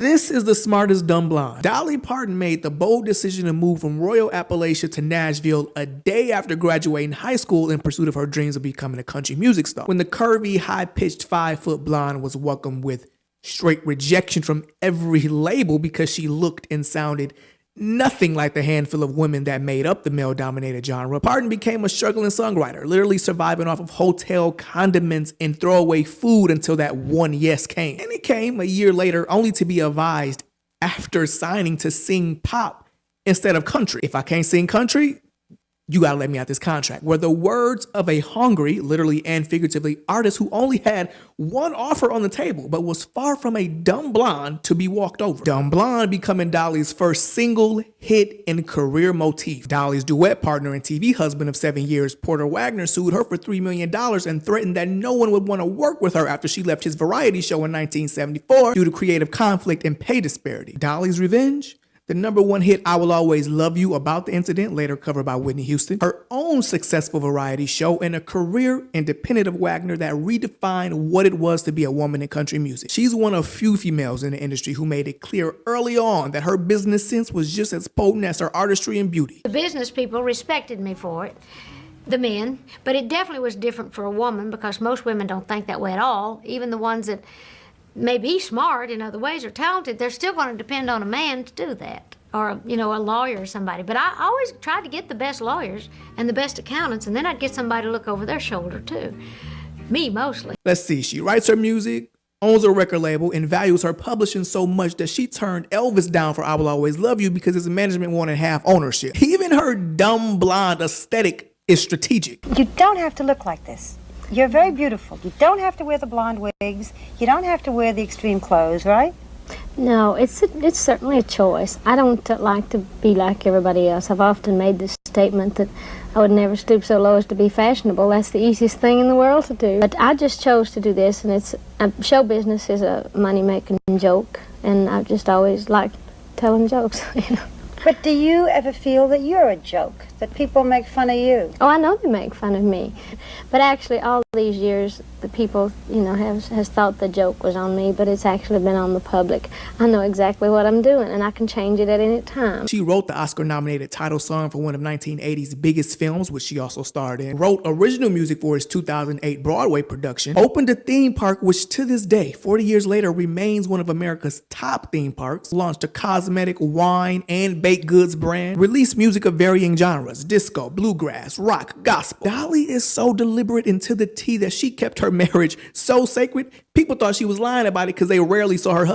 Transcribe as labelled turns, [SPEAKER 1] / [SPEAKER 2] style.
[SPEAKER 1] This is the smartest dumb blonde. Dolly Parton made the bold decision to move from Royal Appalachia to Nashville a day after graduating high school in pursuit of her dreams of becoming a country music star. When the curvy, high-pitched 5-foot blonde was welcomed with straight rejection from every label because she looked and sounded nothing like the handful of women that made up the male-dominated genre, Parton became a struggling songwriter, literally surviving off of hotel condiments and throwaway food until that one yes came. And it came a year later, only to be advised after signing to sing pop instead of country. If I can't sing country, you gotta let me out this contract. Were the words of a hungry, literally and figuratively, artist who only had one offer on the table, but was far from a dumb blonde to be walked over. Dumb Blonde becoming Dolly's first single hit and career motif. Dolly's duet partner and TV husband of 7 years, Porter Wagner, sued her for $3 million and threatened that no one would want to work with her after she left his variety show in 1974 due to creative conflict and pay disparity. Dolly's revenge? The #1 hit, I Will Always Love You, about the incident, later covered by Whitney Houston. Her own successful variety show and a career independent of Wagner that redefined what it was to be a woman in country music. She's one of few females in the industry who made it clear early on that her business sense was just as potent as her artistry and beauty.
[SPEAKER 2] The business people respected me for it, the men, but it definitely was different for a woman because most women don't think that way at all. Even the ones that may be smart in other ways or talented, they're still going to depend on a man to do that, or a lawyer or somebody. But I always tried to get the best lawyers and the best accountants, and then I'd get somebody to look over their shoulder too. Me mostly.
[SPEAKER 1] Let's see, she writes her music, owns a record label, and values her publishing so much that she turned Elvis down for I Will Always Love You because his management wanted half ownership. Even her dumb blonde aesthetic is strategic.
[SPEAKER 3] You don't have to look like this. You're very beautiful. You don't have to wear the blonde wigs. You don't have to wear the extreme clothes, right?
[SPEAKER 4] No, it's certainly a choice. I don't like to be like everybody else. I've often made this statement that I would never stoop so low as to be fashionable. That's the easiest thing in the world to do. But I just chose to do this, and show business is a money-making joke, and I've just always liked telling jokes,
[SPEAKER 3] But do you ever feel that you're a joke, that people make fun of you?
[SPEAKER 4] Oh, I know they make fun of me. But actually, all these years, the people, has thought the joke was on me, but it's actually been on the public. I know exactly what I'm doing, and I can change it at any time.
[SPEAKER 1] She wrote the Oscar-nominated title song for one of 1980's biggest films, which she also starred in, wrote original music for his 2008 Broadway production, opened a theme park, which to this day, 40 years later, remains one of America's top theme parks, launched a cosmetic, wine, and baked goods brand, released music of varying genres, disco, bluegrass, rock, gospel. Dolly is so deliberate and to the T that she kept her marriage so sacred, people thought she was lying about it because they rarely saw her husband.